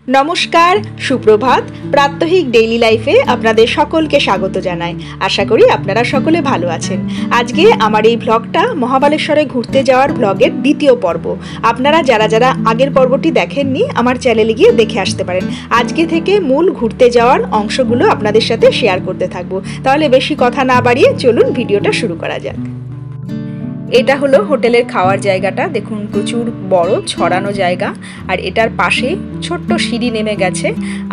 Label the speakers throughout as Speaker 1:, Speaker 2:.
Speaker 1: নমস্কার, সুপ্রভাত। প্রাত্যহিক ডেইলি লাইফে আপনাদের সকলকে স্বাগত জানাই। আশা করি আপনারা সকলে ভালো আছেন। আজকে আমার এই ব্লগটা মহাবালেশ্বরে ঘুরতে যাওয়ার ব্লগের দ্বিতীয় পর্ব। আপনারা যারা যারা আগের পর্বটি দেখেননি আমার চ্যানেলে গিয়ে দেখে আসতে পারেন। আজকে থেকে মূল ঘুরতে যাওয়ার অংশগুলো আপনাদের সাথে শেয়ার করতে থাকবো। তাহলে বেশি কথা না বাড়িয়ে চলুন ভিডিওটা শুরু করা যাক। এটা হলো হোটেলের খাওয়ার জায়গাটা। দেখুন প্রচুর বড় ছড়ানো জায়গা, আর এটার পাশে ছোট্ট সিঁড়ি নেমে গেছে।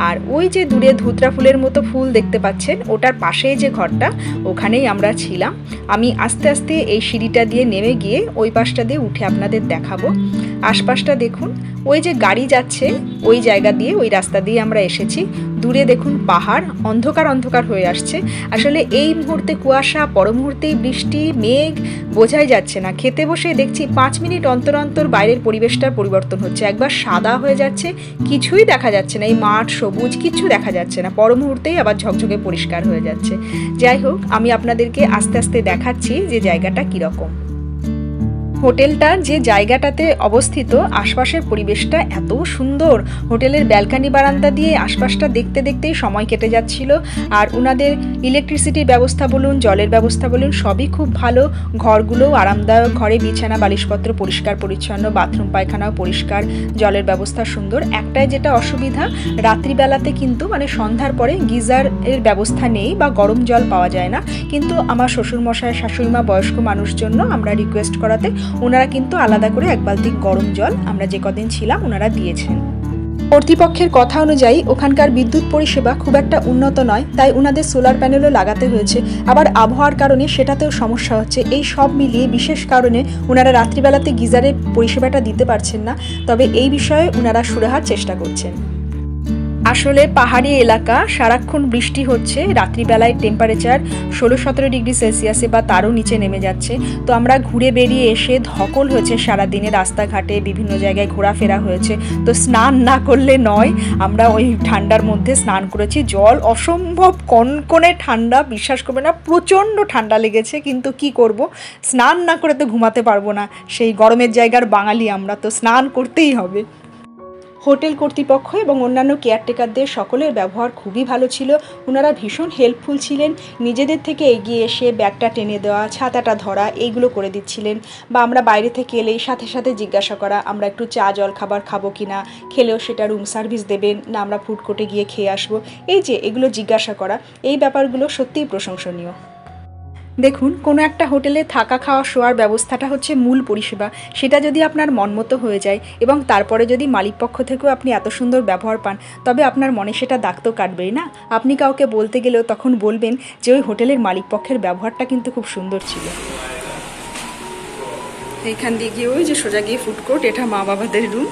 Speaker 1: আর ওই যে দূরে ধুতরা ফুলের মতো ফুল দেখতে পাচ্ছেন, ওটার পাশেই যে ঘরটা, ওখানেই আমরা ছিলাম। আমি আস্তে আস্তে এই সিঁড়িটা দিয়ে নেমে গিয়ে ওই পাশটা দিয়ে উঠে আপনাদের দেখাবো। আশপাশটা দেখুন, ওই যে গাড়ি যাচ্ছে ওই জায়গা দিয়ে, ওই রাস্তা দিয়ে আমরা এসেছি। দূরে দেখুন পাহাড় অন্ধকার অন্ধকার হয়ে আসছে। আসলে এই মুহূর্তে কুয়াশা, পর মুহূর্তেই বৃষ্টি, মেঘ, বোঝাই যাচ্ছে না। খেতে বসে দেখছি 5 মিনিট অন্তর অন্তর বাইরের পরিবেশটার পরিবর্তন হচ্ছে। একবার সাদা হয়ে যাচ্ছে, কিছুই দেখা যাচ্ছে না, এই মাঠ সবুজ কিছু দেখা যাচ্ছে না। পর মুহূর্তেই আবার ঝকঝকে পরিষ্কার হয়ে যাচ্ছে। যাই হোক, আমি আপনাদেরকে আস্তে আস্তে দেখাচ্ছি যে জায়গাটা কীরকম। হোটেলটা যে জায়গাটাতে অবস্থিত, আশপাশের পরিবেশটা এত সুন্দর। হোটেলের ব্যালকানি বারান্দা দিয়ে আশপাশটা দেখতে দেখতেই সময় কেটে যাচ্ছিল। আর ওনাদের ইলেকট্রিসিটির ব্যবস্থা বলুন, জলের ব্যবস্থা বলুন, সবই খুব ভালো। ঘরগুলোও আরামদায়ক, ঘরে বিছানা বালিশপত্র পরিষ্কার পরিচ্ছন্ন, বাথরুম পায়খানাও পরিষ্কার, জলের ব্যবস্থা সুন্দর। একটাই যেটা অসুবিধা, রাত্রিবেলাতে কিন্তু মানে সন্ধ্যার পরে গিজারের ব্যবস্থা নেই বা গরম জল পাওয়া যায় না। কিন্তু আমার শ্বশুরমশাই, শাশুড়িমা, বয়স্ক মানুষের জন্য আমরা রিকোয়েস্ট করাতে ওনারা কিন্তু আলাদা করে 1 বালতি গরম জল আমরা যে কদিন ছিলাম ওনারা দিয়েছেন। কর্তৃপক্ষের কথা অনুযায়ী ওখানকার বিদ্যুৎ পরিষেবা খুব একটা উন্নত নয়, তাই ওনাদের সোলার প্যানেলও লাগাতে হয়েছে। আবার আবহাওয়ার কারণে সেটাতেও সমস্যা হচ্ছে। এই সব মিলিয়ে বিশেষ কারণে ওনারা রাত্রিবেলাতে গিজারের পরিষেবাটা দিতে পারছেন না। তবে এই বিষয়ে ওনারা সুরাহার চেষ্টা করছেন। আসলে পাহাড়ি এলাকা, সারাক্ষণ বৃষ্টি হচ্ছে। রাত্রিবেলায় টেম্পারেচার 16-17 ডিগ্রি সেলসিয়াসে বা তারও নিচে নেমে যাচ্ছে। তো আমরা ঘুরে বেরিয়ে এসে ধকল হয়েছে সারাদিনে, রাস্তাঘাটে বিভিন্ন জায়গায় ঘোরাফেরা হয়েছে। তো স্নান না করলে নয়, আমরা ওই ঠান্ডার মধ্যে স্নান করেছি। জল অসম্ভব কনকনে ঠান্ডা, বিশ্বাস করবে না, প্রচণ্ড ঠান্ডা লেগেছে। কিন্তু কি করব, স্নান না করে তো ঘুমাতে পারবো না। সেই গরমের জায়গার বাঙালি আমরা, তো স্নান করতেই হবে। হোটেল কর্তৃপক্ষ এবং অন্যান্য কেয়ারটেকারদের সকলের ব্যবহার খুবই ভালো ছিল। ওনারা ভীষণ হেল্পফুল ছিলেন। নিজেদের থেকে এগিয়ে এসে ব্যাগটা টেনে দেওয়া, ছাতাটা ধরা, এইগুলো করে দিচ্ছিলেন। বা আমরা বাইরে থেকে এলেই সাথে সাথে জিজ্ঞাসা করা আমরা একটু চা জল খাবার খাবো কি না, খেলেও সেটা রুম সার্ভিস দেবেন না আমরা ফুড কোর্টে গিয়ে খেয়ে আসবো, এই যে এগুলো জিজ্ঞাসা করা, এই ব্যাপারগুলো সত্যিই প্রশংসনীয়। দেখুন, কোনো একটা হোটেলে থাকা খাওয়া শোয়ার ব্যবস্থাটা হচ্ছে মূল পরিষেবা। সেটা যদি আপনার মনমতো হয়ে যায় এবং তারপরে যদি মালিক পক্ষ থেকেও আপনি এত সুন্দর ব্যবহার পান, তবে আপনার মনে সেটা দাগ তো কাটবেই না। আপনি কাউকে বলতে গেলেও তখন বলবেন যে ওই হোটেলের মালিক পক্ষের ব্যবহারটা কিন্তু খুব সুন্দর ছিল। এইখান দিয়ে গিয়ে ওই যে সোজা গিয়ে ফুড কোর্ট, এটা মা বাবাদের রুম,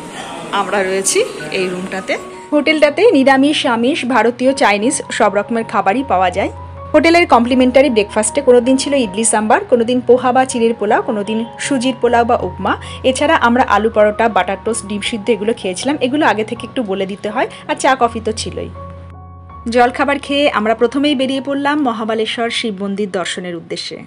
Speaker 1: আমরা রয়েছি এই রুমটাতে। হোটেলটাতে নিরামিষ, আমিষ, ভারতীয়, চাইনিজ সব রকমের খাবারই পাওয়া যায়। হোটেলের কমপ্লিমেন্টারি ব্রেকফাস্টে কোনো দিন ছিল ইডলি সাম্বার, কোনো দিন পোহা বা চিড়ের পোলাও, কোনো দিন সুজির পোলাও বা উপমা। এছাড়া আমরা আলু পরোটা, বাটার টোস্ট, ডিম সিদ্ধ এগুলো খেয়েছিলাম। এগুলো আগে থেকে একটু বলে দিতে হয়। আর চা কফি তো ছিলই। জলখাবার খেয়ে আমরা প্রথমেই বেরিয়ে পড়লাম মহাবালেশ্বর শিব মন্দির দর্শনের উদ্দেশ্যে।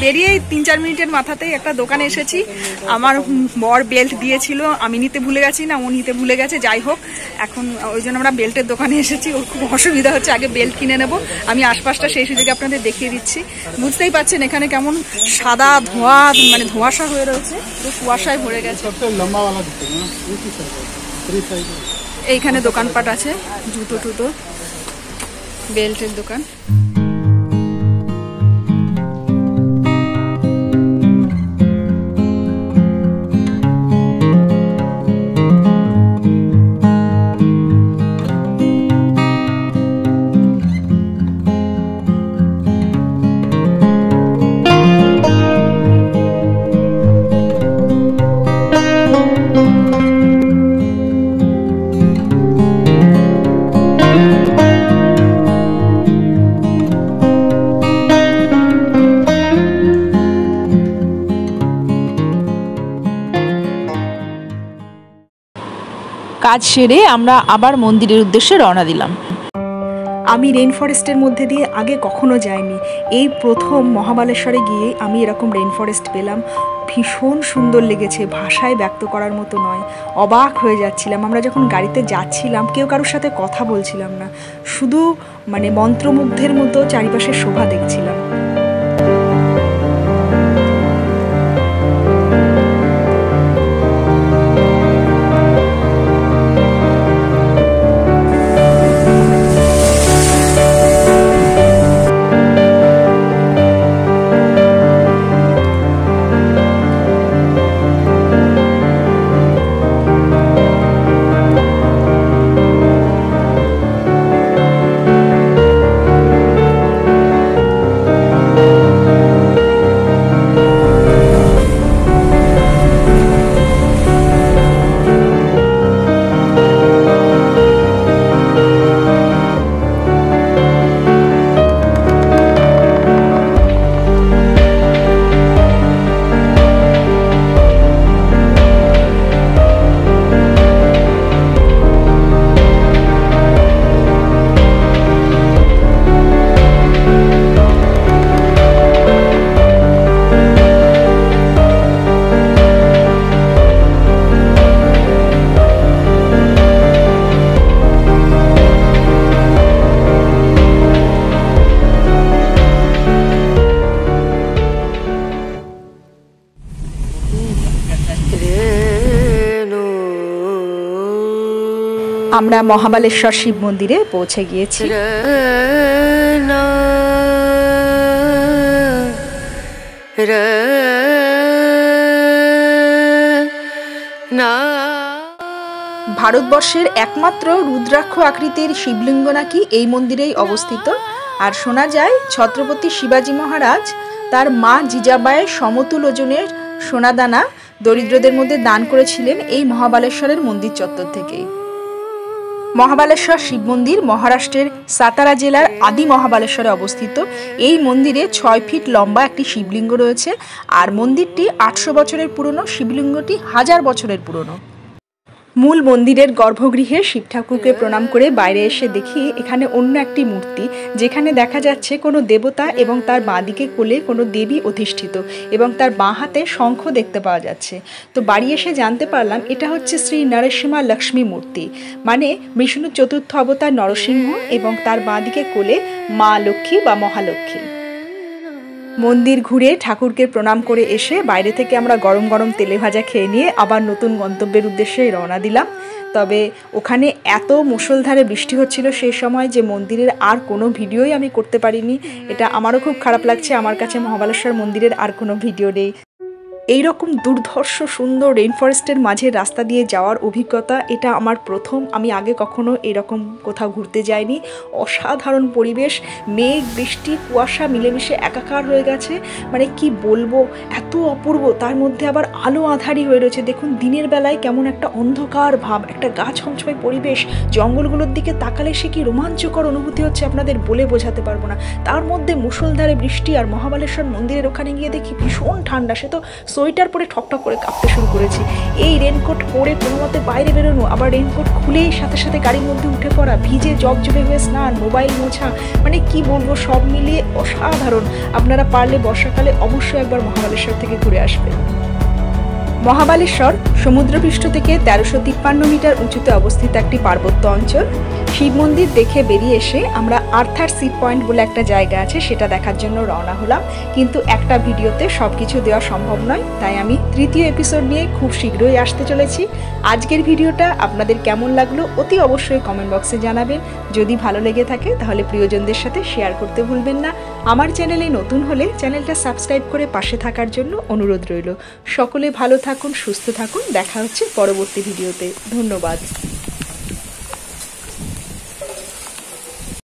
Speaker 1: বেরিয়েই 3-4 মিনিটের মাথাতেই একটা দোকানে এসেছি। আমার বর বেল্ট দিয়েছিল, আমি নিতে ভুলে গেছি না ও নিতে ভুলে গেছে। যাই হোক, এখন ওই জন্য আমরা বেল্টের দোকানে এসেছি। ওর খুব অসুবিধা হচ্ছে, আগে বেল্ট কিনে নেব। আমি আশপাশটা সেই সুযোগে আপনাদের দেখিয়ে দিচ্ছি। বুঝতেই পারছেন এখানে কেমন সাদা ধোঁয়া, মানে ধোঁয়াশা হয়ে রয়েছে, পুরো কুয়াশায় ভরে গেছে। এইখানে দোকানপাট আছে, জুতো টুতো, বেল্টের দোকান।
Speaker 2: কাজ সেরে আমরা আবার মন্দিরের উদ্দেশ্যে রওনা দিলাম।
Speaker 1: আমি রেইন ফরেস্টের মধ্যে দিয়ে আগে কখনো যাইনি, এই প্রথম মহাবালেশ্বরে গিয়ে আমি এরকম রেইন ফরেস্ট পেলাম। ভীষণ সুন্দর লেগেছে, ভাষায় ব্যক্ত করার মতো নয়। অবাক হয়ে যাচ্ছিলাম। আমরা যখন গাড়িতে যাচ্ছিলাম কেউ কারোর সাথে কথা বলছিলাম না, শুধু মন্ত্রমুগ্ধের মতো চারিপাশে শোভা দেখছিলাম। আমরা মহাবালেশ্বর শিব মন্দিরে পৌঁছে গিয়েছি। ভারতবর্ষের একমাত্র রুদ্রাক্ষ আকৃতির শিবলিঙ্গ নাকি এই মন্দিরেই অবস্থিত। আর শোনা যায় ছত্রপতি শিবাজী মহারাজ তার মা জিজাবাইয়ের সমতুল ওজনের সোনাদানা দরিদ্রদের মধ্যে দান করেছিলেন এই মহাবালেশ্বরের মন্দির চত্বর থেকেই। মহাবালেশ্বর শিব মন্দির মহারাষ্ট্রের সাতারা জেলার আদি মহাবালেশ্বরে অবস্থিত। এই মন্দিরে 6 ফিট লম্বা একটি শিবলিঙ্গ রয়েছে, আর মন্দিরটি 800 বছরের পুরনো, শিবলিঙ্গটি 1000 বছরের পুরনো। মূল মন্দিরের গর্ভগৃহে শিব ঠাকুরকে প্রণাম করে বাইরে এসে দেখি এখানে অন্য একটি মূর্তি, যেখানে দেখা যাচ্ছে কোনো দেবতা এবং তার বাঁ দিকে কোলে কোনো দেবী অধিষ্ঠিত, এবং তার বাঁ হাতে শঙ্খ দেখতে পাওয়া যাচ্ছে। তো বাড়ি এসে জানতে পারলাম এটা হচ্ছে শ্রী নরসিংহা লক্ষ্মী মূর্তি, মানে বিষ্ণু চতুর্থ অবতার নরসিংহ এবং তার বাঁ দিকে কোলে মা লক্ষ্মী বা মহালক্ষ্মী। মন্দির ঘুরে ঠাকুরকে প্রণাম করে এসে বাইরে থেকে আমরা গরম গরম তেলে ভাজা খেয়ে নিয়ে আবার নতুন গন্তব্যের উদ্দেশ্যে রওনা দিলাম। তবে ওখানে এত মুষলধারে বৃষ্টি হচ্ছিল সেই সময় যে মন্দিরের আর কোনো ভিডিওই আমি করতে পারিনি। এটা আমারও খুব খারাপ লাগছে, আমার কাছে মহাবালেশ্বর মন্দিরের আর কোনো ভিডিও নেই। এইরকম দুর্ধর্ষ সুন্দর রেইন ফরেস্টের মাঝে রাস্তা দিয়ে যাওয়ার অভিজ্ঞতা এটা আমার প্রথম। আমি আগে কখনো এরকম কোথাও ঘুরতে যাইনি। অসাধারণ পরিবেশ, মেঘ বৃষ্টি কুয়াশা মিলেমিশে একাকার হয়ে গেছে, মানে কি বলবো, এত অপূর্ব। তার মধ্যে আবার আলো আঁধারি হয়ে রয়েছে। দেখুন দিনের বেলায় কেমন একটা অন্ধকার ভাব, একটা গা ছমছমে পরিবেশ, জঙ্গলগুলোর দিকে তাকালে সে কি রোমাঞ্চকর অনুভূতি হচ্ছে আপনাদের বলে বোঝাতে পারবো না। তার মধ্যে মুষলধারে বৃষ্টি, আর মহাবালেশ্বর মন্দিরের ওখানে গিয়ে দেখি ভীষণ ঠান্ডা। সে তো সোয়েটার পরে ঠকঠক করে কাঁপতে শুরু করেছি। এই রেনকোট পরে কোনো মতে বাইরে বেরোনো, আবার রেনকোট খুলেই সাথে সাথে গাড়ির মধ্যে উঠে পড়া, ভিজে জবজবে হয়ে স্নান, মোবাইল মোছা, মানে কি বলবো, সব মিলিয়ে অসাধারণ। আপনারা পারলে বর্ষাকালে অবশ্যই একবার মহাবালেশ্বর থেকে ঘুরে আসবেন। মহাবালেশ্বর সমুদ্রপৃষ্ঠ থেকে 1353 মিটার উঁচুতে অবস্থিত একটি পার্বত্য অঞ্চল। শিব মন্দির দেখে বেরিয়ে এসে আমরা আর্থার সি পয়েন্ট বলে একটা জায়গা আছে সেটা দেখার জন্য রওনা হলাম, কিন্তু একটা ভিডিওতে সব কিছু দেওয়া সম্ভব নয়, তাই আমি তৃতীয় এপিসোড নিয়ে খুব শীঘ্রই আসতে চলেছি। আজকের ভিডিওটা আপনাদের কেমন লাগলো অতি অবশ্যই কমেন্ট বক্সে জানাবেন। যদি ভালো লেগে থাকে তাহলে প্রিয়জনদের সাথে শেয়ার করতে ভুলবেন না। আমার চ্যানেলে নতুন হলে চ্যানেলটা সাবস্ক্রাইব করে পাশে থাকার জন্য অনুরোধ রইল। সকলে ভালো থাকুন, সুস্থ থাকুন, দেখা হচ্ছে পরবর্তী ভিডিওতে। ধন্যবাদ।